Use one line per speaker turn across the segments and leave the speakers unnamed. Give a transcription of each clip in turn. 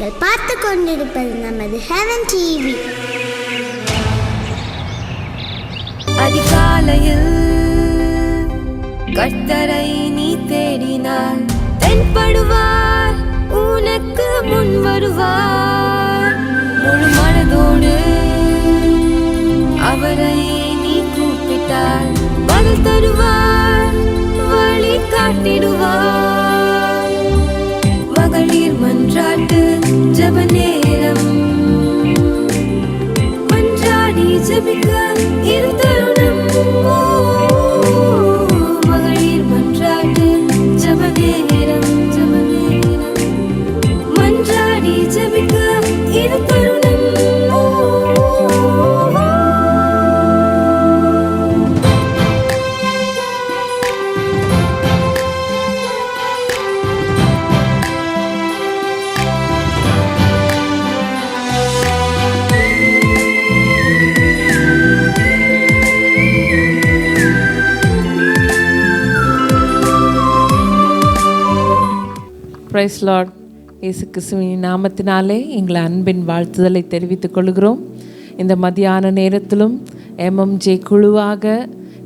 நீங்கள் பார்த்து கொண்டிருப்பது நமது ஹெவன் டிவி.
அதிகாலையில் கர்த்தரை நீ தேடினால் தென்படுவார், உனக்கு முன் வருவார். முழு மனதோடு அவரை நீ கூப்பிட்டால் பதில் தருவார், வழி காட்டிடுவார். மகளிர் மன்றாட்டு ஜெப நேரம், மன்றாடி ஜெபிக்க இரு தருணம். மகளிர் மன்றாட்டு ஜெப நேரம், மன்றாடி ஜெபிக்க இரு தருணம்.
Praise Lord. இயேசு கிறிஸ்துவின் நாமத்தினாலே எங்களை அன்பின் வாழ்த்துதலை தெரிவித்துக் கொள்கிறோம். இந்த மதியான நேரத்திலும் MMJ குழுவாக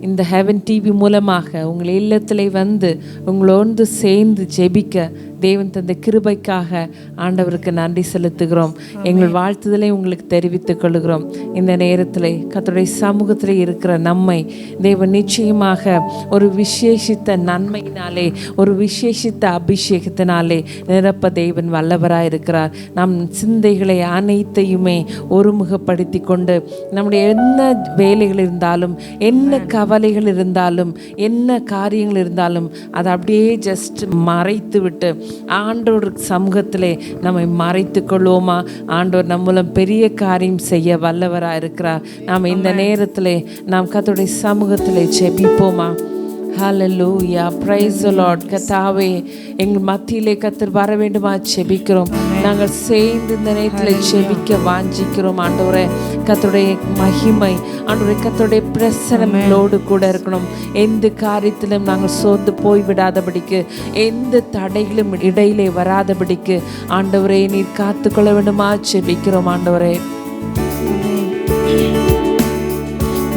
இந்த ஹெவன் டிவி மூலமாக உங்கள் இல்லத்தில் வந்து உங்களோடு சேர்ந்து ஜெபிக்க தேவன் தந்த கிருபைக்காக ஆண்டவருக்கு நன்றி செலுத்துகிறோம். எங்கள் வாழ்த்துதலை உங்களுக்கு தெரிவித்துக் கொள்கிறோம். இந்த நேரத்தில் கர்த்தருடைய சமூகத்தில் இருக்கிற நம்மை தேவன் நிச்சயமாக ஒரு விசேஷித்த நன்மையினாலே, ஒரு விசேஷித்த அபிஷேகத்தினாலே நிரப்ப தேவன் வல்லவராக இருக்கிறார். நம் சிந்தைகளை அனைத்தையுமே ஒருமுகப்படுத்தி கொண்டு நம்முடைய என்ன வேலைகள் இருந்தாலும், என்ன கவலைகள் இருந்தாலும், என்ன காரியங்கள் இருந்தாலும் அதை அப்படியே ஜஸ்ட் மறைத்து விட்டு ஆண்டோர் சமூகத்திலே நம்மை மறைத்து கொள்வோமா? ஆண்டோர் நம்ம மூலம் பெரிய காரியம் செய்ய வல்லவராக இருக்கிறார். நாம் இந்த நேரத்திலே நாம் கர்த்தருடைய சமூகத்திலே ஜெபிப்போமா? ஹல்லேலூயா, பிரைஸ் தி லார்ட். கர்த்தாவே, எங்கள் மத்தியிலே கர்த்தர் வர வேண்டுமா ஜெபிக்கிறோம். நாங்கள் சேர்ந்து இந்த நேரத்தில் ஜெபிக்க வாஞ்சிக்கிறோம். ஆண்டவரே, கர்த்தருடைய மகிமை, ஆண்டவரே, கர்த்தருடைய பிரசன்னங்களோடு கூட இருக்கணும். எந்த காரியத்திலும் நாங்கள் சோர்ந்து போய்விடாதபடிக்கு, எந்த தடைகளும் இடையிலே வராதபடிக்கு ஆண்டவரே நீர் காத்துக்கொள்ள வேண்டுமா ஜெபிக்கிறோம். ஆண்டவரே,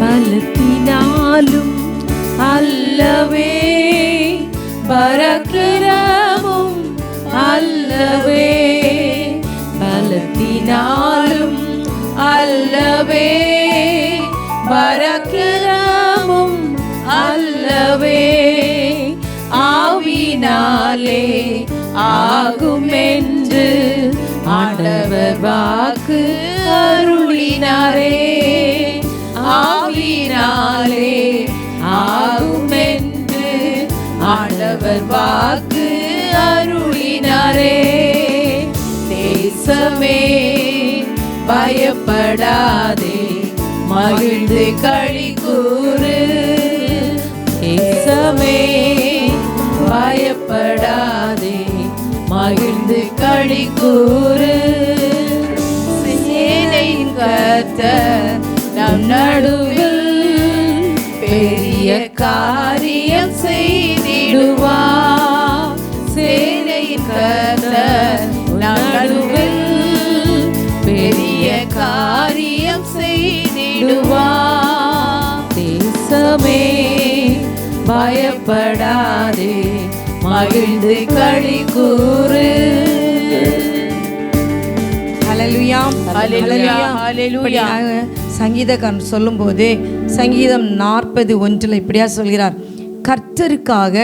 பலத்தினாலும் அல்லவே, பராக்கிரமும் அல்லவே, பலத்தினாலும் அல்லவே, பராக்கிரமும் அல்லவே, ஆவினாலே ஆகும் என்று ஆண்டவர் வாக்கு அருளினாரே. ஆவினாலே ஆகும் என்று ஆண்டவர் வாக்கு அருளினாரே. தேசமே பயப்படாதே, மகிழ்ந்து களி கூறு. தேசமே பயப்படாதே, மகிழ்ந்து களி கூறு. சேனையின் கர்த்தர் நம் நடுவில் பெரிய காரியம் செய்திடுவார். சேனையின் கர்த்தர் நம் நடுவில் பெரிய காரியம் செய்திடுவார். தேசமே பயப்படாதே, மகிழ்ந்து களி கூறு.
ஹல்லேலூயா, ஹல்லேலூயா, ஹல்லேலூயா. சங்கீதக்காரன் சொல்லும்போது சங்கீதம் 40:1 இப்படியா சொல்கிறார்: கர்த்தருக்காக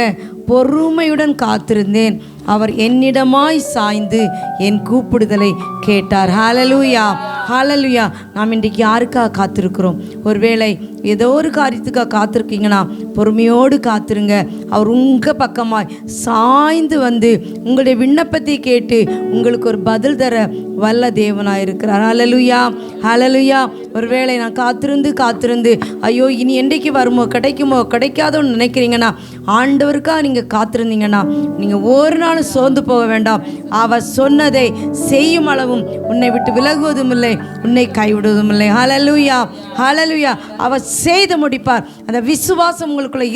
பொறுமையுடன் காத்திருந்தேன், அவர் என்னிடமாய் சாய்ந்து என் கூப்பிடுதலை கேட்டார். ஹல்லேலூயா, ஹல்லேலூயா. நாம் இன்றைக்கு யாருக்காக காத்திருக்கிறோம்? ஒருவேளை ஏதோ ஒரு காரியத்துக்காக காத்திருக்கீங்கன்னா பொறுமையோடு காத்திருங்க. அவர் உங்கள் பக்கமாய் சாய்ந்து வந்து உங்களுடைய விண்ணப்பத்தை கேட்டு உங்களுக்கு ஒரு பதில் தர வல்ல தேவனாக இருக்கிறார். ஹல்லேலூயா, ஹல்லேலூயா. ஒருவேளை நான் காத்திருந்து ஐயோ இனி என்றைக்கு வருமோ, கிடைக்குமோ, கிடைக்காதோன்னு நினைக்கிறீங்கன்னா, ஆண்டவருக்காக நீங்கள் காத்திருந்தீங்கன்னா நீங்கள் ஒரு நாள் சோர்ந்து போக வேண்டாம். அவர் சொன்னதை செய்யும் அளவும் உன்னை விட்டு விலகுவதும் இல்லை, உன்னை கைவிடுவதும் இல்லை. ஹல்லேலூயா, ஹல்லேலூயா. அவர் செய்து முடிப்பார். அந்த விசுவாசம் உங்களுக்குள்ள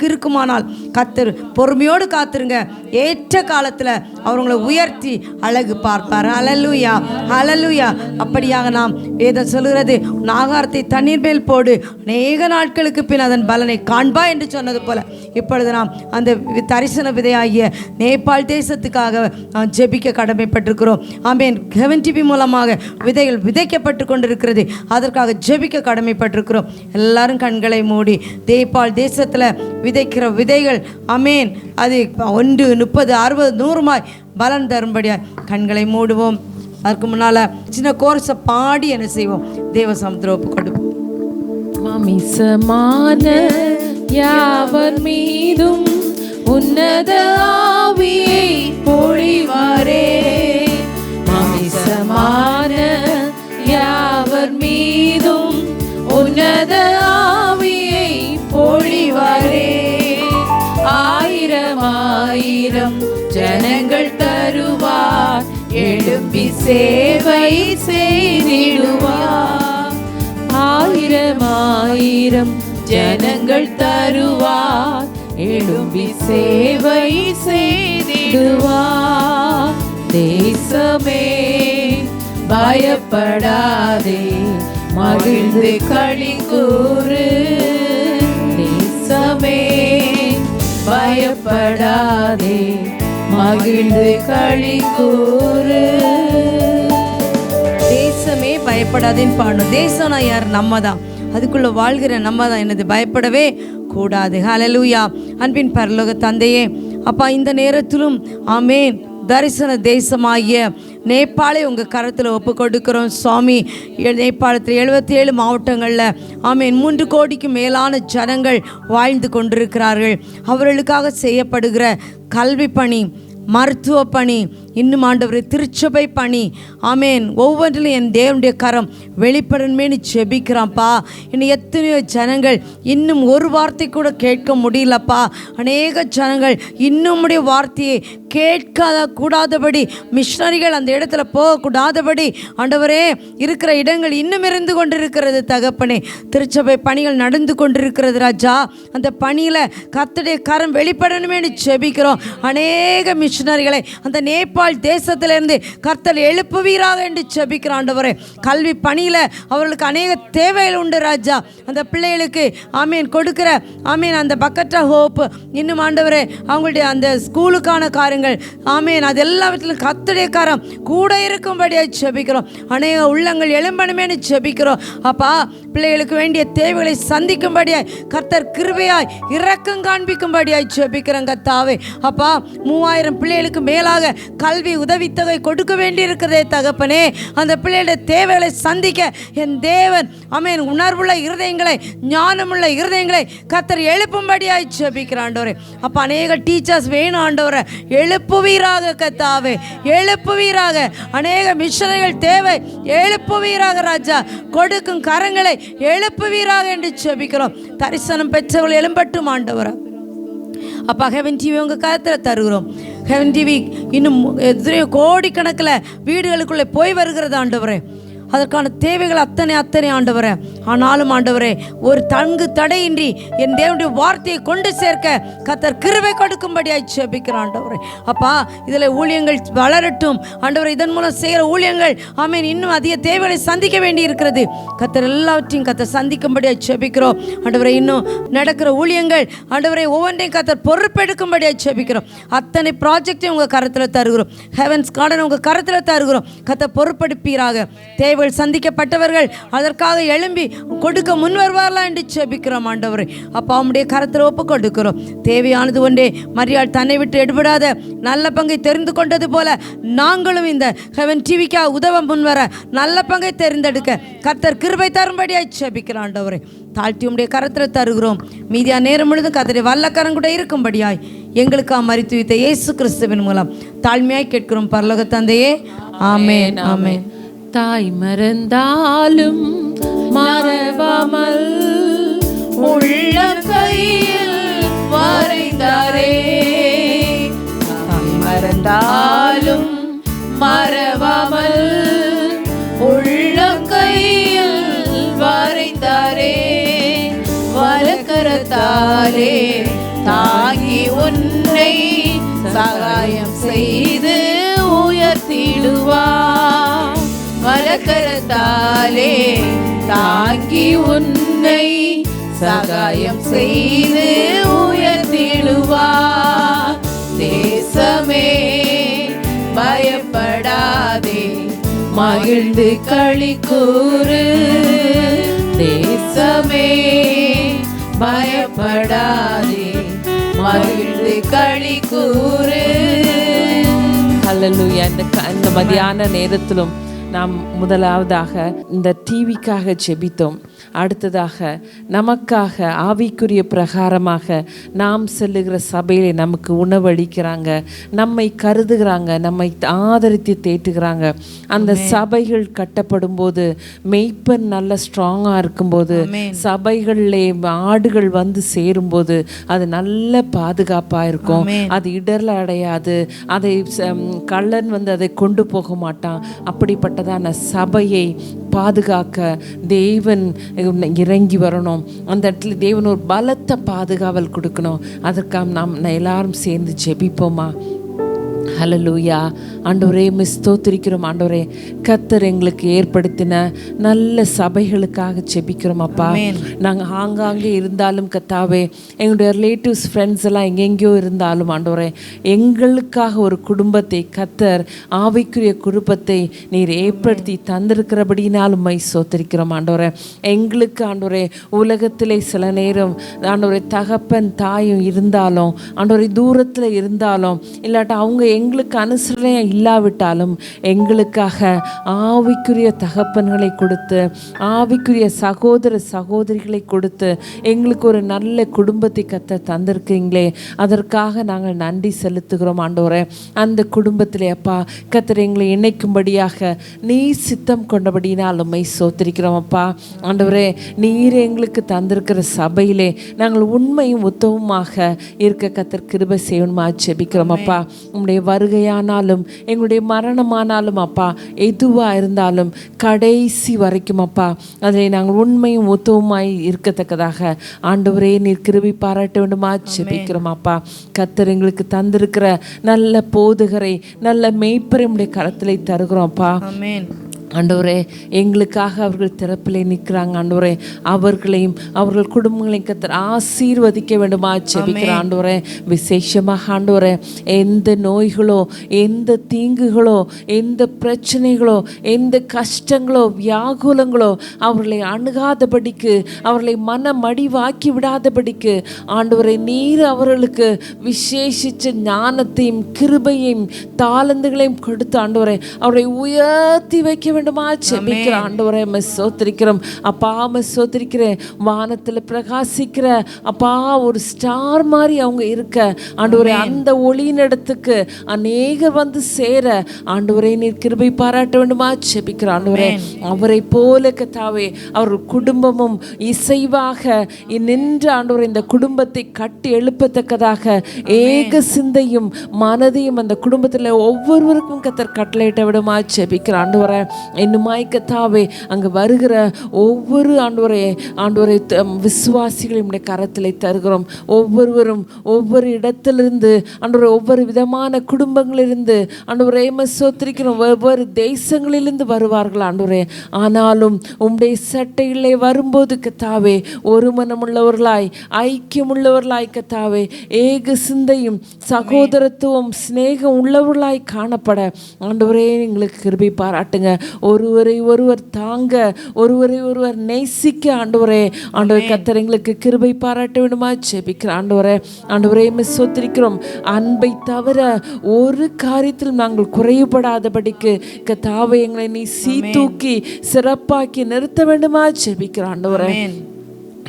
இருக்குமானால் கர்த்தர் பொறுமையோடு காத்துருங்க. ஏற்ற காலத்தில் அவர் உங்களை உயர்த்தி அழகு பார்ப்பார். ஹல்லேலூயா, ஹல்லேலூயா. அப்படியாக நாம் வேதம் சொல்கிறது, ஆகாரத்தை தண்ணீர் மேல் போடு, அநேக நாட்களுக்கு பின் அதன் பலனை காண்பா என்று சொன்னது போல இப்பொழுது நாம் அந்த தரிசன விதையாகிய நேபாள் தேசத்துக்காக நாம் ஜெபிக்க கடமைப்பட்டிருக்கிறோம். ஆமென். ஹெவன் டிவி மூலமாக விதைகள் விதைக்கப்பட்டு கொண்டிருக்கிறது. அதற்காக ஜெபிக்க கடமைப்பட்டிருக்கிறோம். எல்லாரும் கண்களை மூடி நேபாள் தேசத்தில் விதைக்கிற விதைகள் ஆமென் அது 1, 30, 60, 100 பலன் தரும்படியாக கண்களை மூடுவோம். அதுக்கு முன்னால் சின்ன கோரஸை பாடி என்ன செய்வோம், தேவ சமுத்திரம் ஒப்பு கொடுப்போம்.
மாமிசமான யாவர் மீதும் உன்னத ஆவியை பொழிவாரே. மாமிசமான யாவர் மீதும் உன்னத ஆவியை பொழிவாரே. 1000 1000 ஜனங்கள் தருவார், எழுப்பி சேவை செய்திடுவார். 1000 1000 ஜனங்கள் தருவார், எழும்பி சேவை செய்திடுவார். தேசமே பயப்படாதே, மகிழ்ந்து களி கூறு. தேசமே பயப்படாதே, மகிழ்ந்து களி கூறு.
தேசமே பயப்படாதேன்னு பாடணும். தேசம்னா யார்? நம்ம தான். அதுக்குள்ள வாழ்கிற நம்ம தான். என்னது பயப்படவே கூடாது. ஹல்லேலூயா. அன்பின் பரலோக தந்தையே, அப்பா இந்த நேரத்திலும் ஆமென் தரிசன தேசமாகிய நேபாளை உங்கள் கரத்தில் ஒப்பு கொடுக்கிறோம் சுவாமி. நேபாளத்தில் 77 மாவட்டங்களில் ஆமென் 3 கோடிக்கு மேலான ஜனங்கள் வாழ்ந்து கொண்டிருக்கிறார்கள். அவர்களுக்காக செய்யப்படுகிற கல்வி பணி, மருத்துவ பணி, இன்னும் ஆண்டவரே திருச்சபை பணி ஆமென் ஒவ்வொன்றிலும் என் தேவனுடைய கரம் வெளிப்படணுமேனு ஜெபிக்கிறான்ப்பா. இன்னும் எத்தனையோ ஜனங்கள் இன்னும் ஒரு வார்த்தை கூட கேட்க முடியலப்பா. அநேக ஜனங்கள் இன்னும் உடைய வார்த்தையை கேட்காத கூடாதபடி, மிஷனரிகள் அந்த இடத்துல போகக்கூடாதபடி ஆண்டவரே இருக்கிற இடங்கள் இன்னும் இருந்து கொண்டிருக்கிறது தகப்பனே. திருச்சபை பணிகள் நடந்து கொண்டிருக்கிறது ராஜா. அந்த பணியில் கர்த்தருடைய கரம் வெளிப்படணுமேனு ஜெபிக்கிறோம். அநேக மிஷனரிகளை அந்த நேபாள் தேசத்திலிருந்து கர்த்தர் எழுப்புவீராக என்று ஜெபிக்கிற ஆண்டவரே. கல்வி பணியில் அவர்களுக்கு அநேக தேவைகள் உண்டு ராஜா. அந்த பிள்ளைகளுக்கு ஆமீன் கொடுக்கிற ஆமீன் அந்த பக்கெட் ஆஃப் ஹோப், இன்னும் ஆண்டவரே அவங்களுடைய அந்த ஸ்கூலுக்கான காரியங்கள் ஆமீன் அது எல்லாவற்றிலும் கர்த்தருடைய கரம் கூட இருக்கும்படியாக ஜெபிக்கிறோம். அநேக உள்ளங்கள் எழும்பணுமேனு ஜெபிக்கிறோம். அப்பா பிள்ளைகளுக்கு வேண்டிய தேவைகளை சந்திக்கும்படியாய் கர்த்தர் கிருபையாய் இரக்கம் காண்பிக்கும்படியாய் ஜெபிக்கிறோம் கர்த்தாவே. அப்பா 3000 பிள்ளைகளுக்கு மேலாக கல்வி உதவித்தொகை கொடுக்க வேண்டியிருக்கிறதே தகப்பனே. அந்த பிள்ளைகளுடைய தேவைகளை சந்திக்க என் தேவன் ஆமென் உணர்வுள்ள இருதயங்களை, ஞானமுள்ள இருதயங்களை கர்த்தர் எழுப்பும்படியாய் ஜெபிக்கிற ஆண்டவரே. அப்போ அநேக டீச்சர்ஸ் வேணும் ஆண்டவரே, எழுப்புவீராக கர்த்தாவே, எழுப்புவீராக. அநேக மிஷனரிகள் தேவை, எழுப்புவீராக ராஜா. கொடுக்கும் கரங்களை எழுப்புவீராக என்று ஜெபிக்கிறோம். தரிசனம் பெற்றவர்கள் எழும்பட்டும் ஆண்டவரே. அப்பா ஹெவன் டிவி உங்கள் கருத்தில் தருகிறோம். ஹெவன் டிவி இன்னும் எத்தனையோ கோடிக்கணக்கில் வீடுகளுக்குள்ளே போய் வருகிறது ஆண்டவரே. அதற்கான தேவைகள் அத்தனை ஆண்டவரே. ஆனாலும் ஆண்டவரே ஒரு தங்கு தடையின்றி என் தேவனுடைய வார்த்தையை கொண்டு சேர்க்க கர்த்தர் கிருபை கொடுக்கும்படியாய் ஜெபிக்கிற ஆண்டவரே. அப்பா இதில் ஊழியங்கள் வளரட்டும் ஆண்டவரே. இதன் மூலம் செய்கிற ஊழியங்கள் ஆமீன் இன்னும் அதிக தேவைகளை சந்திக்க வேண்டி இருக்கிறது. கர்த்தர் எல்லாவற்றையும் கர்த்தர் சந்திக்கும்படியாய் ஜெபிக்கிறோம் ஆண்டவரே. இன்னும் நடக்கிற ஊழியங்கள் ஆண்டவரே ஒவ்வொன்றையும் கர்த்தர் பொறுப்பெடுக்கும்படியாய் ஜெபிக்கிறோம். அத்தனை ப்ராஜெக்டையும் உங்கள் கருத்தில் தருகிறோம். ஹெவன்ஸ் கார்டன் உங்கள் கருத்தில் தருகிறோம். கர்த்தர் பொறுப்பெடுப்பீராக. தேவைகள் சந்திக்கப்பட்டவர்கள் அதற்காக எழும்பி கொடுக்க முன் வருவார்களா என்று ஜெபிக்கிறோம் ஆண்டவரே. அப்பா உம்முடைய கரத்தில் ஒப்பு கொடுக்கிறோம். தேவையானது ஒன்றே, மரியாள் தன்னை விட்டு எடுபடாத நல்ல பங்கை தெரிந்து கொண்டது போல நாங்களும் இந்த ஹெவன் டிவிக்காக உதவ முன்வர நல்ல பங்கை தெரிந்தெடுக்க கர்த்தர் கிருபை தரும்படியாய் ஜெபிக்கிற ஆண்டவரே. தாழ்த்தி உம்முடைய கரத்தில் தருகிறோம். மீதியா நேரம் முழுதும் கர்த்தருடைய வல்லக்கரம் கூட இருக்கும்படியாய் எங்களுக்காக மரித்து வைத்த இயேசு கிறிஸ்துவின் மூலம் தாழ்மையாய் கேட்கிறோம் பரலோக தந்தையே. ஆமென் ஆமென்.
தாய் மறந்தாலும் மறவாமல் உள்ள கையில் வரைந்தாரே. தாய் மறந்தாலும் மறவாமல் உள்ள கையில் வரைந்தாரே. வலக்கரத்தால்
வலக்கரத்தாலே தாங்கி உன்னை சகாயம் செய்து உயர்த்திடுவார். வலக்கரத்தாலே தாங்கி உன்னை சகாயம் செய்து உயர்த்திடுவார். தேசமே பயப்படாதே, மகிழ்ந்து களி கூறு. தேசமே பயப்படாதே, மகிழ்ந்து களி கூறு.
ஹல்லேலூயா. இந்த மதியான நேரத்திலும் நாம் முதலாவதாக இந்த டிவிக்காக ஜெபித்தோம். அடுத்ததாக நமக்காக ஆவிக்குரிய பிரகாரமாக நாம் செல்லுகிற சபையிலே நமக்கு உணவளிக்கிறாங்க, நம்மை கருதுகிறாங்க, நம்மை ஆதரித்து தேட்டுகிறாங்க. அந்த சபைகள் கட்டப்படும் போது மெய்ப்பன் நல்ல ஸ்ட்ராங்காக இருக்கும்போது, சபைகளிலே ஆடுகள் வந்து சேரும்போது அது நல்ல பாதுகாப்பாக இருக்கும். அது இடர்ல அடையாது, அதை கள்ளன் வந்து அதை கொண்டு போக மாட்டான். அப்படிப்பட்டதான சபையை பாதுகாக்க தேவன் இறங்கி வரணும். அந்த இடத்துல தேவன் ஒரு பலத்த பாதுகாவல் கொடுக்கணும். அதற்காக நாம் எல்லாரும் சேர்ந்து ஜெபிப்போமா? ஹல்லேலூயா. ஆண்டவரே ஸ்தோத்திரிக்கிறோம். ஆண்டவரே கர்த்தர் எங்களுக்கு ஏற்படுத்தின நல்ல சபைகளுக்காக ஜெபிக்கிறோம் அப்பா. நாங்கள் ஆங்காங்கே இருந்தாலும் கர்த்தாவே, எங்களுடைய ரிலேட்டிவ்ஸ் ஃப்ரெண்ட்ஸ் எல்லாம் எங்கெங்கேயோ இருந்தாலும் ஆண்டவரே, எங்களுக்காக ஒரு குடும்பத்தை கர்த்தர் ஆவிக்குரிய குடும்பத்தை நீர் ஏற்படுத்தி தந்திருக்கிறபடினாலும் மை ஸ்தோத்திரிக்கிறோம் ஆண்டவரே. எங்களுக்கு ஆண்டவரே உலகத்திலே சில நேரம் ஆண்டவரே தகப்பன் தாயும் இருந்தாலும் ஆண்டவரே தூரத்தில் இருந்தாலும் இல்லாட்டா அவங்க எங்களுக்கு அனுசரணையாக இல்லாவிட்டாலும் எங்களுக்காக ஆவிக்குரிய தகப்பன்களை கொடுத்து ஆவிக்குரிய சகோதர சகோதரிகளை கொடுத்து எங்களுக்கு ஒரு நல்ல குடும்பத்தை கத்த தந்திருக்கீங்களே, அதற்காக நாங்கள் நன்றி செலுத்துகிறோம் ஆண்டவரே. அந்த குடும்பத்திலே அப்பா கத்தர் எங்களை இணைக்கும்படியாக நீர் சித்தம் கொண்டபடினால் உம்மை ஸ்தோத்திரிக்கிறோம் அப்பா. ஆண்டவரே நீர் எங்களுக்கு தந்திருக்கிற சபையிலே நாங்கள் உண்மையும் உத்தவமாக இருக்க கத்தர் கிருபை செய்யணுமா ஜெபிக்கிறோம் அப்பா. உம்முடைய வருகையானாலும் எங்களுடைய மரணமானாலும் அப்பா எதுவாக இருந்தாலும் கடைசி வரைக்கும் அப்பா அதில் நாங்கள் உண்மையும் உத்தவமாய் இருக்கத்தக்கதாக ஆண்டவரே நீர் கிருபை பாராட்ட வேண்டுமா ஜெபிக்கிறோம் அப்பா. கர்த்தர் எங்களுக்கு தந்திருக்கிற நல்ல போதகரை நல்ல மேய்ப்பரை உம்முடைய கரத்திலே தருகிறோம் அப்பா. ஆண்டவரே எங்களுக்காக அவர்கள் திறப்பிலே நிற்கிறாங்க ஆண்டவரே, அவர்களையும் அவர்கள் குடும்பங்களையும் கர்த்தர் ஆசீர்வதிக்க வேண்டுமா ஜெபிக்கிற ஆண்டவரே. விசேஷமாக ஆண்டவரே எந்த நோய்களோ எந்த தீங்குகளோ எந்த பிரச்சனைகளோ எந்த கஷ்டங்களோ வியாகுலங்களோ அவர்களை அணுகாதபடிக்கு அவர்களை மனமடிவாக்கி விடாதபடிக்கு ஆண்டவரே நீர் அவர்களுக்கு விசேஷித்த ஞானத்தையும் கிருபையும் தாளந்துகளையும் கொடுத்து ஆண்டவரே அவரை உயர்த்தி வைக்க வேண்டுமா ஜெபிக்கிற ஆண்டவரே. ஸ்தோத்திரிக்கிறோம் அப்பா, ஸ்தோத்திரிக்கிறேன். வானத்தில் பிரகாசிக்கிற அப்பா ஒரு ஸ்டார் மாதிரி அவங்க இருக்க ஆண்டவரே, அந்த ஒளியின் இடத்துக்கு அநேகர் வந்து சேர ஆண்டவரே நீர் கிருபை பாராட்ட வேண்டுமா ஜெபிக்கிற ஆண்டவரே. அவரை போல கர்த்தாவே அவர் குடும்பமும் இசைவாக நின்று ஆண்டவரே இந்த குடும்பத்தை கட்டி எழுப்பத்தக்கதாக ஏக சிந்தையும் மனதையும் அந்த குடும்பத்தில் ஒவ்வொருவருக்கும் கர்த்தர் கட்டளையிட்ட விடுமா ஜெபிக்கிற ஆண்டவரே. இன்னுமாய் கர்த்தாவே அங்கே வருகிற ஒவ்வொரு ஆண்டவரே விசுவாசிகளையும் கரத்திலே தருகிறோம். ஒவ்வொருவரும் ஒவ்வொரு இடத்திலிருந்து ஆண்டவரே ஒவ்வொரு விதமான குடும்பங்களிலிருந்து ஆண்டவரே ஸ்தோத்திரிக்கிறோம். ஒவ்வொரு தேசங்களிலிருந்து வருவார்கள் ஆண்டவரே. ஆனாலும் உம்முடைய சட்டையிலே வரும்போது கர்த்தாவே ஒரு மனமுள்ளவர்களாய் ஐக்கியமுள்ளவர்களாய் கர்த்தாவே ஏக சிந்தையும் சகோதரத்துவம் சிநேகம் உள்ளவர்களாய் காணப்பட ஆண்டவரே எங்களுக்கு கிருபை பாராட்டுங்க. ஒருவரை ஒருவர் தாங்க ஒருவரை ஒருவர் நேசிக்க ஆண்டவரே கர்த்தர் எங்களுக்கு கிருபை பாராட்ட வேண்டுமா ஜெபிக்கிற ஆண்டவரே. ஸ்தோத்திரிக்கிறோம். அன்பை தவிர ஒரு காரியத்திலும் நாங்கள் குறைபடாதபடிக்கு கர்த்தாவே எங்களை நீ சீதூக்கி சிறப்பாக்கி நிறுத்த வேண்டுமா ஜெபிக்கிற ஆண்டவரே.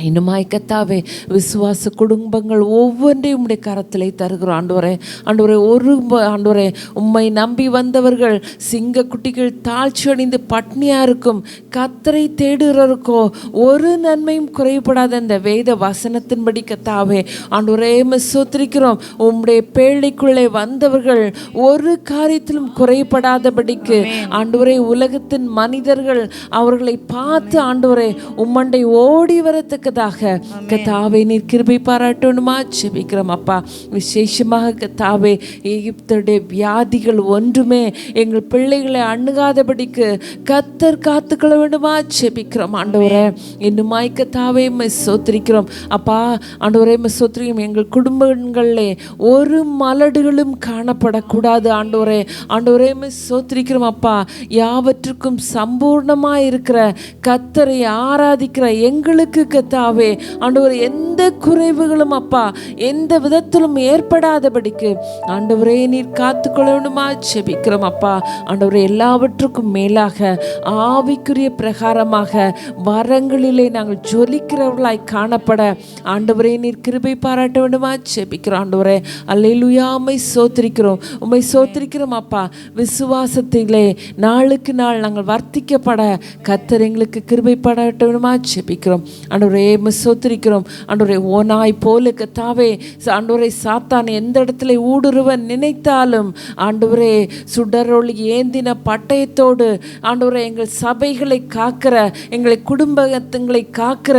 இன்னுமாய் கர்த்தாவே விசுவாச குடும்பங்கள் ஒவ்வொன்றையும் உம்முடைய கரத்திலே தருகிறோம் ஆண்டவரே. ஆண்டவரே உம்மை நம்பி வந்தவர்கள் சிங்க குட்டிகள் தாழ்ச்சி அடைந்து பட்னியா இருக்கும் கர்த்தரை தேடுகிறவருக்கோ ஒரு நன்மையும் குறைபடாத இந்த வேத வசனத்தின்படி கர்த்தாவே ஆண்டவரே ஸ்தோத்திரிக்கிறோம். உம்முடைய பேழைக்குள்ளே வந்தவர்கள் ஒரு காரியத்திலும் குறைபடாதபடிக்கு ஆண்டவரே உலகத்தின் மனிதர்கள் அவர்களை பார்த்து ஆண்டவரே உம்மண்டை ஓடி வரத்தக்க இருக்கத்தக்கதாக கத்தாவே நீர் கிருபை பாராட்டணுமா ஜெபிக்கிறோம் அப்பா. விசேஷமாக கத்தாவே எகிப்துடைய வியாதிகள் ஒன்றுமே எங்கள் பிள்ளைகளை அணுகாதபடிக்கு கத்தர் காத்துக்கொள்ள வேண்டுமா ஜெபிக்கிறோம் ஆண்டவரே. இன்னுமாய் கத்தாவே சோத்திரிக்கிறோம் அப்பா. ஆண்டவரே சோத்திரிக்கிறோம், எங்கள் குடும்பங்களிலே ஒரு மலடுகளும் காணப்படக்கூடாது ஆண்டவரே. ஆண்டவரே சோத்திரிக்கிறோம் அப்பா. யாவற்றுக்கும் சம்பூர்ணமாக இருக்கிற கத்தரை ஆராதிக்கிற எங்களுக்கு கத்தாவே ஆண்டவரே எந்த குறைவுகளும் அப்பா எந்த விதத்திலும் ஏற்படாதபடிக்கு ஆண்டவரே நீர் காத்துக்கொள்ள வேண்டுமா ஜெபிக்கிறோம் அப்பா. ஆண்டவரே எல்லாவற்றுக்கும் மேலாக ஆவிக்குரிய பிரகாரமாக வரங்களிலே நாங்கள் ஜொலிக்கிறவர்களாய் காணப்பட ஆண்டவரே நீர் கிருபை பாராட்ட வேண்டுமா ஜெபிக்கிறோம் ஆண்டவரே. அல்லேலூயா, உம்மை சோத்திரிக்கிறோம், உம்மை சோத்திரிக்கிறோம் அப்பா. விசுவாசத்திலே நாளுக்கு நாள் நாங்கள் வர்த்திக்கப்பட கர்த்தர் எங்களுக்கு கிருபை பாராட்ட வேண்டுமா ஜெபிக்கிறோம் ஆண்டவரே. சோத்திரிக்கிறோம் ஆண்டவரே. ஓனாய் போல கத்தாவே ஆண்டவரே சாத்தான் எந்த இடத்துல ஊடுருவன் நினைத்தாலும் ஆண்டவரே சுடரொளி ஏந்தின பட்டயத்தோடு ஆண்டவரே எங்கள் சபைகளை காக்கிற எங்களை குடும்பங்களை காக்கிற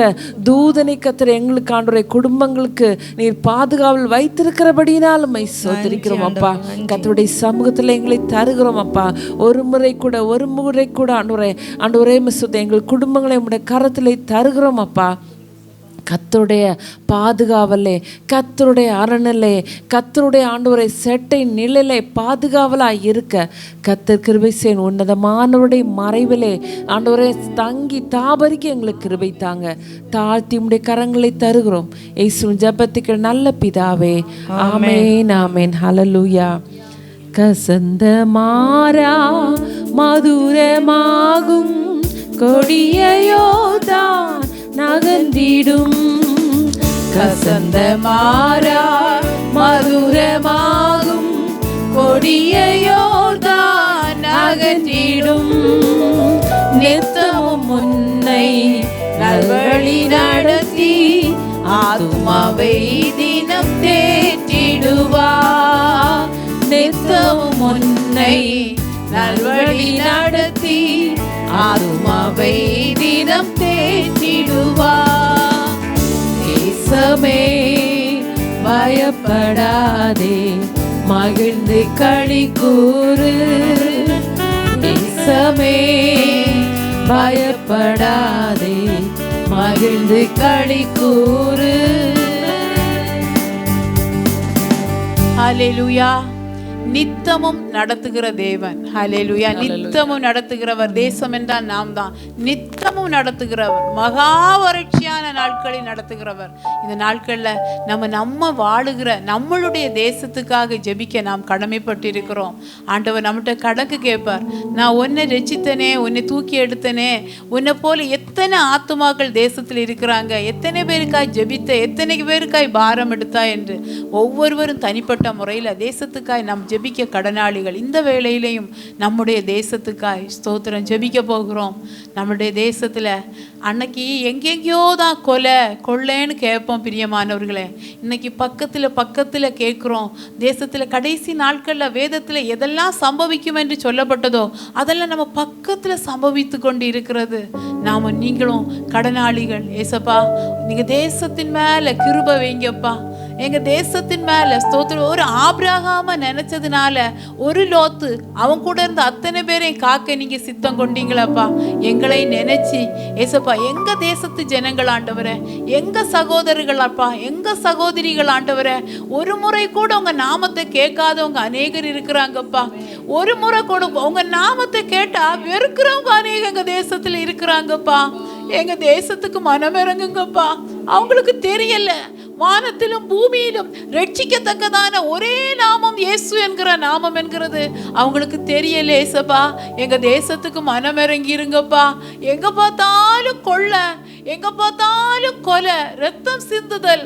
தூதனை கத்திர எங்களுக்கு ஆண்டவரே குடும்பங்களுக்கு நீர் பாதுகாவல் வைத்திருக்கிறபடினாலும் சோதரிக்கிறோம் அப்பா. கர்த்தருடைய சமூகத்தில் எங்களை தருகிறோம் அப்பா. ஒரு முறை கூட ஆண்டவரே எங்கள் குடும்பங்களை உம்முடைய கரத்திலே தருகிறோம் அப்பா. கர்த்தருடைய பாதுகாவலே, கர்த்தருடைய அரணிலே, கர்த்தருடைய ஆண்டவரை செட்டை நிழலை பாதுகாவலாக இருக்க கர்த்தர் கிருபை செய்யும். உன்னதமானவருடைய மறைவிலே ஆண்டவரை தங்கி தாபரிக்க எங்களுக்கு கிருபை தாங்க. தாழ்த்தி உம்முடைய கரங்களை தருகிறோம் இயேசுவின் ஜெபத்துக்கு நல்ல பிதாவே, ஆமென் ஆமென். ஹல்லேலூயா. கசந்த மாறா மதுரமாகும் கொடியோதான் நகர்ந்திடும்.
கசந்த மாறா மதுரமாகும் கொடியோதான் நகர்ந்திடும். நித்தமும் முன்னை நல்வழி நடத்தி ஆத்துமாவை தினம் தேற்றிடுவார். நித்தமும் முன்னை நல்வழி நடத்தி ஆத்துமாவை தினம் தேற்றிடுவார். தேசமே பயப்படாதே, மகிழ்ந்து களி கூறு. தேசமே பயப்படாதே, மகிழ்ந்து களி கூறு. ஹல்லேலூயா. நித்தமும் நடத்துகிற தேவன். ஹல்லேலூயா. நித்தமும் நடத்துகிறவர். தேசம் என்றால் நாம் தான். நித்தமும் நடத்துகிறவர், மகா வறட்சியான நாட்களை நடத்துகிறவர். இந்த நாட்களில் நம்ம வாழுகிற நம்மளுடைய தேசத்துக்காக ஜெபிக்க நாம் கடமைப்பட்டிருக்கிறோம். ஆண்டவர் நம்மகிட்ட கணக்கு கேட்பார். நான் உன்னை ரட்சித்தனே, உன்னை தூக்கி எடுத்தனே, உன்னை போல எத்தனை ஆத்துமாக்கள் தேசத்தில் இருக்கிறாங்க, எத்தனை பேருக்காய் ஜெபித்த, எத்தனை பேருக்காய் பாரம் எடுத்தா என்று ஒவ்வொருவரும் தனிப்பட்ட முறையில் தேசத்துக்காய் நாம் ஜெபிக்க கடனாளிகள். இந்த வேளையிலையும் நம்முடைய தேசத்துக்காய் ஸ்தோத்திரம் ஜெபிக்க போகிறோம். நம்முடைய தேசத்தில் அன்னைக்கு எங்கெங்கேயோ தான் கொள்ளைன்னு கேட்போம் பிரியமானவர்களே. இன்னைக்கு பக்கத்தில் கேட்குறோம். தேசத்தில் கடைசி நாட்களில் வேதத்தில் எதெல்லாம் சம்பவிக்கும் என்று சொல்லப்பட்டதோ அதெல்லாம் நம்ம பக்கத்தில் சம்பவித்து கொண்டு இருக்கிறது. நீங்களும் கடனாளிகள். ஏசப்பா, நீங்கள் தேசத்தின் மேலே கிருபை வைங்கப்பா. எங்கள் தேசத்தின் மேலே ஸ்தோத்திரம். ஒரு ஆபிரகாம நினைச்சதுனால ஒரு லோத்து அவன் கூட இருந்த அத்தனை பேரையும் காக்க நீங்கள் சித்தம் கொண்டீங்களப்பா. எங்களை நினைச்சு ஏசப்பா எங்கள் தேசத்து ஜனங்கள் ஆண்டவரே, எங்கள் சகோதரர்கள் அப்பா, எங்கள் சகோதரிகள் ஆண்டவரே, ஒரு முறை கூட உங்கள் நாமத்தை கேட்காதவங்க அநேகர் இருக்கிறாங்கப்பா. ஒரு முறை கூட உங்கள் நாமத்தை கேட்டால் வெறுக்கிறவங்க அநேகம் எங்கள் தேசத்தில் இருக்கிறாங்கப்பா. எங்கள் தேசத்துக்கு மனம் இறங்குங்கப்பா. அவங்களுக்கு தெரியல, வானத்திலும் பூமியிலும் ரட்சிக்கத்தக்கதான ஒரே நாமம் இயேசு என்கிற நாமம் என்கிறது அவங்களுக்கு தெரியல. ஏசப்பா, எங்க தேசத்துக்கு மனம் இறங்கி இருங்கப்பா. எங்க பார்த்தாலும் கொள்ளை, எங்க பார்த்தாலும் கொலை, ரத்தம் சிந்துதல்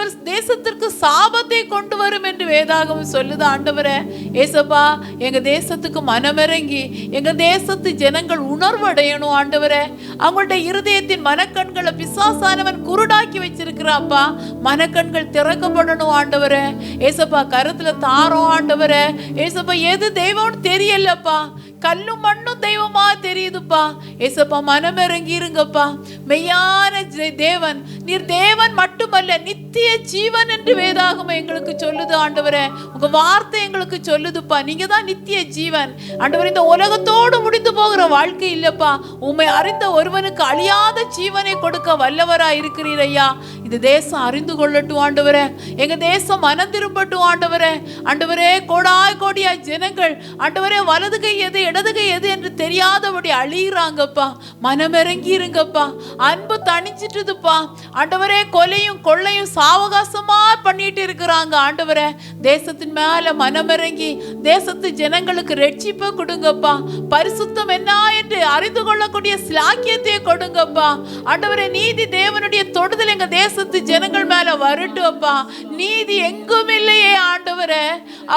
ஒரு தேசத்திற்கு சாபத்தை கொண்டு வரும் என்று வேதாகமம் சொல்லுது. ஆண்டவரே ஏசப்பா, எங்க தேசத்துக்கு மனமிறங்கி எங்க தேசத்து ஜனங்கள் உணர்வடையணும் ஆண்டவரே. அவங்களுடைய இருதயத்தின் மனக்கண்களை பிசாசானவன் குருடாக்கி வச்சிருக்கிறாப்பா. மனக்கண்கள் திறக்கப்படணும் ஆண்டவரே. ஏசப்பா, கருத்துல தாரோம் ஆண்டவரே. ஏசப்பா, எது தெய்வம்னு தெரியலப்பா. கல்லும் மண்ணும் தெய்வமா தெரியுதுப்பா. ஏசப்பா மனமிறங்கி இருங்கப்பா. மெய்யான தேவன் நீர் தேவன் மட்டுமல்ல, நித்திய ஜீவன் என்று வேதாகமம் எங்களுக்கு சொல்லுது ஆண்டவரே. உங்க வார்த்தை எங்களுக்கு சொல்லுதுப்பா, நீங்க தான் நித்திய ஜீவன் ஆண்டவரே. இந்த உலகத்தோடு முடிந்து போகிற வாழ்க்கை இல்லப்பா, உம்மை அறிந்த ஒருவனுக்கு அழியாத ஜீவனை கொடுக்க வல்லவரா இருக்கிறீர் ஐயா. இந்த தேசம் அறிந்து கொள்ளட்டும் ஆண்டவரே, எங்க தேசம் மனம் திரும்பட்டும் ஆண்டவரே. ஆண்டவரே, கோடாய் கோடியாய் ஜனங்கள் ஆண்டவரே வலது கை எது இடது கை எது என்று தெரியாதபடி அழிகிறாங்கப்பா. மனமிறங்கி இருங்கப்பா. அன்பு தணிச்சிட்டுதுப்பா ஆண்டவரே. கொலையும் கொள்ளையும் சாவகாசமா பண்ணிட்டு இருக்கிறாங்க ஆண்டவரே. தேசத்தின் மேல மனமிறங்கி தேசத்து ஜனங்களுக்கு ரட்சிப்பை கொடுங்கப்பா. பரிசுத்தம் என்ன என்று அறிந்து கொள்ளக்கூடிய ஸ்லாக்கியத்தை கொடுங்கப்பா ஆண்டவரே. நீதி தேவனுடைய தொடுதல் எங்க தேசத்து ஜனங்கள் மேல வரட்டும் அப்பா. நீதி எங்கும் இல்லையே ஆண்டவரே.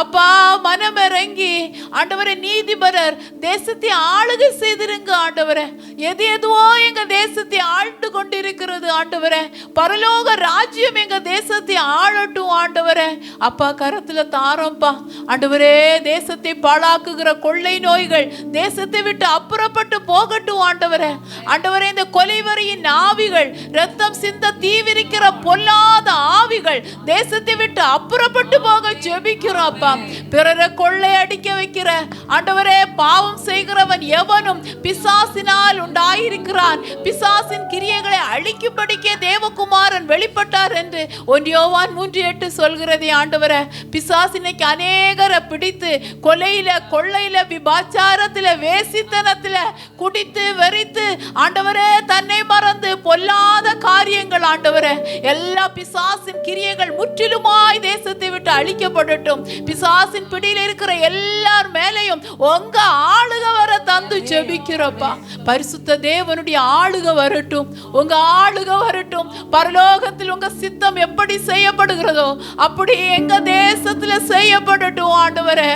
அப்பா மனமிறங்கி ஆண்டவரே, நீதிபரர் தேசத்தை ஆளுகை செய்திருங்க ஆண்டவரே. எது எதுவோ எங்க தேசத்தை ஆண்டு கொண்டிருக்கிறது ஆண்டவரே. பரலோக ராஜ்யம் எங்க தேசத்தை ஆளட்டும் ஆண்டவரே. அப்பா கரத்துல தாரோம்பா ஆண்டவரே. தேசத்தை பாழாக்குகிற கொள்ளை நோய்கள் தேசத்தை விட்டு அப்புறப்பட்டு போகட்டும் ஆண்டவரே. ஆண்டவரே, இந்த கொலைவரியின் ஆவிகள், ரத்தம் சிந்த தீவிரிக்கிற பொல்லாத ஆவிகள் தேசத்தை விட்டு அப்புறப்பட்டு போக ஜெபிக்கிறோம் அப்பா. பிறரை கொள்ளை அடிக்க வைக்கிற ஆண்டவரே, பாவம் செய்கிறவன் எவனும் பிசாசினால் உண்டாயிருக்கிறான். பிசாசின் கிரியைகளை அழிக்கும்படிக்கே தேவகுமாரன் வெளிப்பட்டார் என்று 1 யோவான் 3:8 சொல்கிறதே ஆண்டவரே. பிசாசினைக்கு அநேகரை பிடித்து கொலையில கொள்ளையில விபாச்சாரத்தில வேசித்தனத்தில குடித்து வெறித்து ஆண்டவரே தன்னை மறந்து பொல்லாத காரியங்கள் ஆண்டவரே, எல்லா பிசாசின் கிரியைகள் முற்றிலுமாய் தேசத்தை விட்டு அழிக்கப்படட்டும். பிசாசின் பிடியில் இருக்கிற எல்லார் மேலையும் உங்க ஆளுக வர தந்து ஜெபிக்கிறப்பா. பரிசுத்த தேவனுடைய ஆளுக வரட்டும், உங்க ஆளுக வரட்டும். பரலோகத்தில் உங்க சித்தம் எப்படி செய்யப்படுகிறதோ அப்படி எங்க தேசத்துல செய்யப்படட்டும் ஆண்டவரே.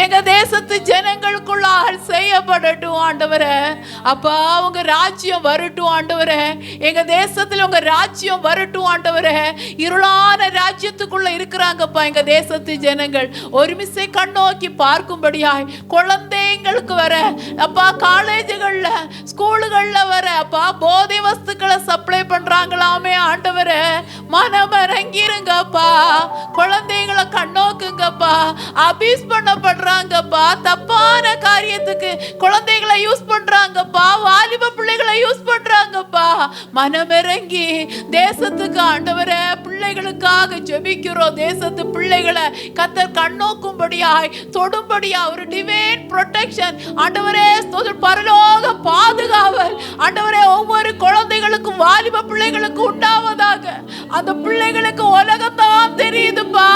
எங்க தேசத்து ஜனங்களுக்குள்ளால் செய்யப்படட்டும் ஆண்டவரே. அப்பா உங்க ராஜ்யம் வரட்டும் ஆண்டவரே. எங்க தேசத்துல உங்க ராஜ்யம் வரட்டும் ஆண்டவரே. இருளான ராஜ்யத்துக்குள்ள இருக்கிறாங்கப்பா எங்க தேசத்து ஜனங்கள். ஒருமிசை கண்ணோக்கி பார்க்கும்படியாய் குழந்தைங்களுக்கு வர அப்பா, காலேஜுகள்ல ஸ்கூலுகள்ல வர அப்பா போதை வஸ்துக்களை சப்ளை பண்றாங்களாமே ஆண்டவரே. மனமிறங்கிருங்கப்பா. குழந்தைங்களை கண்ணோக்குங்கப்பா. அபியூஸ் பண்ணப்படுறாங்கப்பா. தப்பான காரியத்துக்கு குழந்தைகளை யூஸ் பண்றாங்கப்பா. வாலிப பிள்ளைகளை யூஸ் பண்றாங்கப்பா. மனமிறங்கி தேசத்துக்கு ஆண்டவரே பிள்ளைகளுக்காக ஜெபிக்கிறோம். தேசத்து பிள்ளைகளை கர்த்தர் கண்ணோக்கும்படியாய் தொடும்படியா ஒரு டிவைன் ப்ரொடெக்ஷன் ஆண்டவரே, பரலோக பாதுகாவல் ஆண்டவரே ஒவ்வொரு குழந்தைகளுக்கும் வாலிப பிள்ளைகளுக்கும் உண்டாவதாக. அந்த பிள்ளைகளுக்கு உலகத்தான் தெரியுதுப்பா,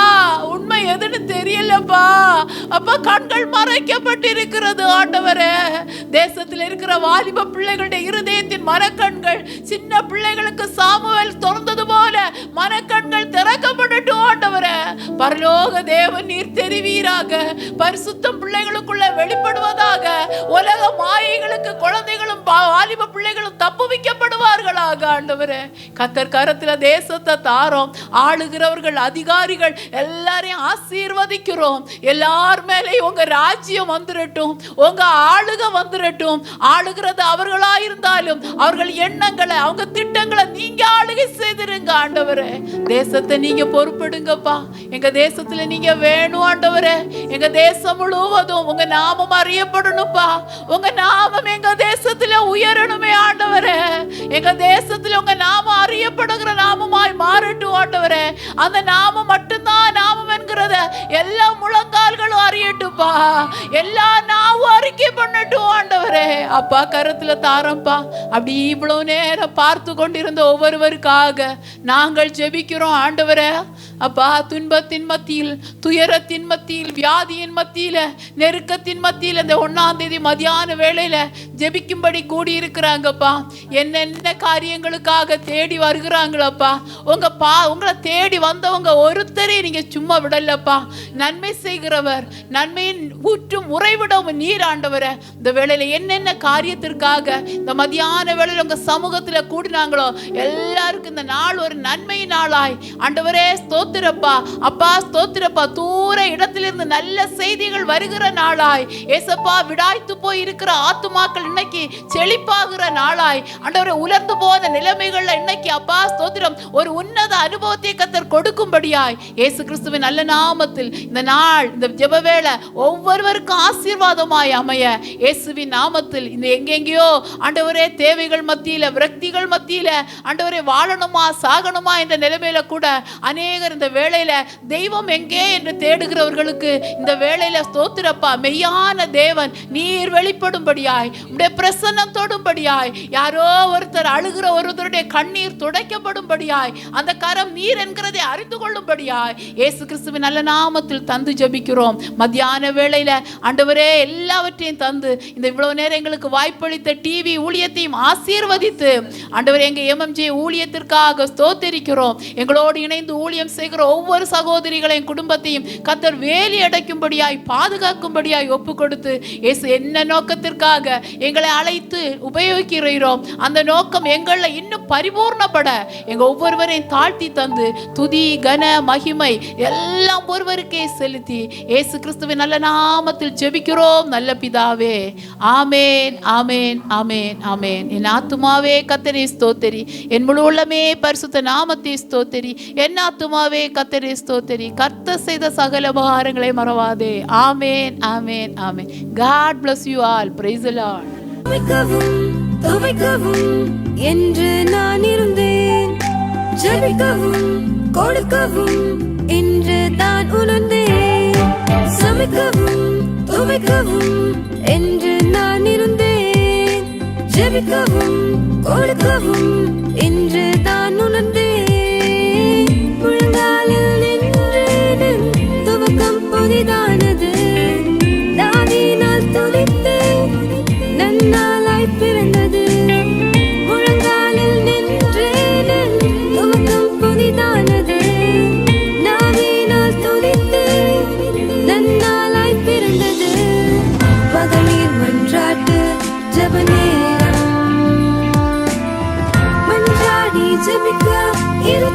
உண்மை எதுன்னு தெரியலப்பா. அப்ப கண்கள் மறைக்கப்பட்டிருக்கிறது ஆண்டவரே. தேசத்தில் இருக்கிற வாலிப பிள்ளைகளுடைய இருதயத்தின் மனக்கண்கள் சின்ன பிள்ளைகளுக்கு சாமுவேல் திறந்தது போல மனக்கண்கள் திறக்கப்படட்டும் ஆண்டவரே. பரலோக தேவன் நீர் தெரிவீராக. பரிசுத்தம் பிள்ளைகளுக்குள்ள வெளிப்படுவதாக. உலக மாயைகளுக்கு குழந்தைகளும் வாலிப பிள்ளைகளும் தப்புவிக்கப்படுவார்களாக ஆண்டவரே. கர்த்தர் கரத்துல தேசத்தை தாரோம். ஆளுகிறவர்கள் அதிகாரிகள் எல்லாரையும் ஆசீர்வதிக்கிறோம். எல்லார் மேலேயும் உங்க ராஜ்யம் வந்துடட்டும், உங்க ஆளுக வந்துடட்டும். ஆளுகிறது அவர்களா இருந்தாலும் அவர்கள் எண்ணங்களை அவங்க திட்டங்களை நீங்க ஆளுகை செய்திருங்க ஆண்டவரே. தேசத்தை நீங்க பொறுப்படுங்கப்பா. எங்க தேசத்துல நீங்க வேணும் ஆண்டவரே. எங்க தேசம் முழுவதும் உங்க நாமம் அறியப்படணும்பா. உங்க நாமம் எங்க தேசத்துல உயரணுமே ஆண்டவரே. எங்க தேசத்துல உங்க நாமம் அறியப்படுகிற நாமமாய் மாறட்டும் ஆண்டவரே. அந்த நாமம் மட்டும்தான் நாமம் என்கிறத எல்லா முழங்கால்களும் அறியட்டும்பா. எல்லா நாவும் அறிக்கை பண்ணட்டும் ஆண்டவரே. அப்பா கரத்துல தாரம்பா. அப்படி இவ்வளவு நேரம் பார்த்து கொண்டிருந்த ஒவ்வொருவருக்காக நாங்கள் ஜெபிக்கிறோம் ஆண்டவரே. அப்பா துன்பத்தின் மத்தியில், துயரத்தின் மத்தியில், வியாதியின் மத்தியில, நெருக்கத்தின் மத்தியில் இந்த 1ஆம் தேதி மதியான வேளையில ஜெபிக்கும்படி கூடி இருக்கிறாங்கப்பா. என்னென்ன காரியங்களுக்காக தேடி வருகிறாங்களப்பா. உங்களை தேடி வந்தவங்க ஒருத்தரை நீங்க சும்மா விடலப்பா. நன்மை செய்கிறவர், நன்மையின் ஊற்றும் உறைவிடவும் நீர் ஆண்டவரே. இந்த வேளையில என்னென்ன காரியத்திற்காக இந்த மதியான வேளையில உங்க சமூகத்துல கூடினாங்களோ எல்லாருக்கும் இந்த நாள் ஒரு நன்மை நாளாய் ஆண்டவரே ஸ்தோத்திரப்பா. அப்பா ஸ்தோத்திரப்பா. தூர இடத்திலிருந்து நல்ல செய்திகள் வருகிற நாளாய் ஏசப்பா. விடாய்த்து போய் இருக்கிற ஆத்துமாக்கள் இன்னைக்கு செழிப்பாகிற நாளாய் ஆண்டவரே. உலர்ந்து போன நிலைமைகள்ல இன்னைக்கு அப்பா ஸ்தோத்திரம் ஒரு உன்னத அனுபவத்தை கர்த்தர் கொடுக்கும்படியாய் இயேசு கிறிஸ்துவின் நல்ல நாமத்தில் இந்த நாள் இந்த ஜெப வேளை ஒவ்வொருவருக்கும் ஆசீர்வாதமாய் அமைய இயேசுவின் நாமத்தில். இந்த எங்கெங்கேயோ ஆண்டவரே தேவைகள் மத்தியில விரக்திகள் மத்தியில ஆண்டவரே வாழணுமா சாகணுமா என்ற நிலைமையில கூட அநேகர் இந்த வேளையில தெய்வம் எங்கே என்று தேடுகிறவர்களுக்கு இந்த வேளையில ஸ்தோத்திரப்பா. மெய்யான தேவன் நீர் வெளிப்படும்படியாய் உடைய பிரசன்னம் தொடும்படியாய் யாரோ ஒருத்தர் அழுகிற ஒருத்தருடைய கண்ணீர் துடைக்கப்படும்படியாய் அந்த கரம் நீர் என்கிறதை அறிந்து கொள்ளும்படியாய் இயேசு கிறிஸ்துவின் நல்ல நாமத்தில் தந்து ஜெபிக்கிறோம். மத்தியான வேளையில ஆண்டவரே எல்லாவற்றையும் தந்து இந்த இவ்வளவு நேரம் எங்களுக்கு வாய்ப்பளித்த டிவி ஊழியத்தையும் ஆசீர்வதித்து ஆண்டவரே எங்க எம்எம்ஜே ஊழியத்திற்காக ஸ்தோத்திரிக்கிறோம். எங்களோடு இணைந்து ஊழியம் செய்கிற ஒவ்வொரு சகோதரிகளையும் குடும்பத்தையும் கர்த்தர் வேலி அடைக்கும்படியாய் பாதுகாக்கும்படியாய் ஒப்பு கொடுத்து இயேசு என்ன நோக்கத்திற்காக எங்களை அழைத்து உபயோகிக்கிறோம் அந்த நோக்கம் எங்களை இன்னும் பரிபூர்ணப்பட எங்க ஒவ்வொருவரையும் தாழ்த்தி தந்து துதி கன மகிமை எல்லாம் ஒருவருக்கே செலுத்தி இயேசு கிறிஸ்துவின் நல்ல நாமத்தில் ஜெபிக்கிறோம் நல்ல பிதாவே. ஆமேன் ஆமேன் ஆமேன் ஆமேன். என் ஆத்துமாவே கர்த்தரை ஸ்தோத்திரி, என் முழு உள்ளமே பரிசுத்த நாமத்தை ஸ்தோத்திரி. என் ஆத்துமாவே கர்த்தரை ஸ்தோத்திரி, கர்த்தர் செய்த சகல உபகாரங்களை மறவாதே. ஆமேன் ஆமேன் ஆமேன். God bless you all. Praise the Lord.
துவைக்கவும் என்று நான் இருந்தேன், ஜெபிக்கவும் கொடுக்கவும் என்று தான் உணர்ந்தேன். சமைக்கவும் துவைக்கவும் என்று நான் இருந்தேன், ஜெபிக்கவும் கொடுக்கவும் என்று தான் உணர்ந்தேன். முழங்காலில் நின்று துவக்கம் புதிதானது, தாவினால் துதித்தேன் நன்னாளாய் பிறந்தது. முழங்காலில் நின்றேன் துவக்கம் புதிதானது, நாவினால் துதித்தேன் நன்னாளாய் பிறந்தது. பகலில் மன்றாட்டு ஜெப நேரம், மன்றாடி ஜெபிக்க இது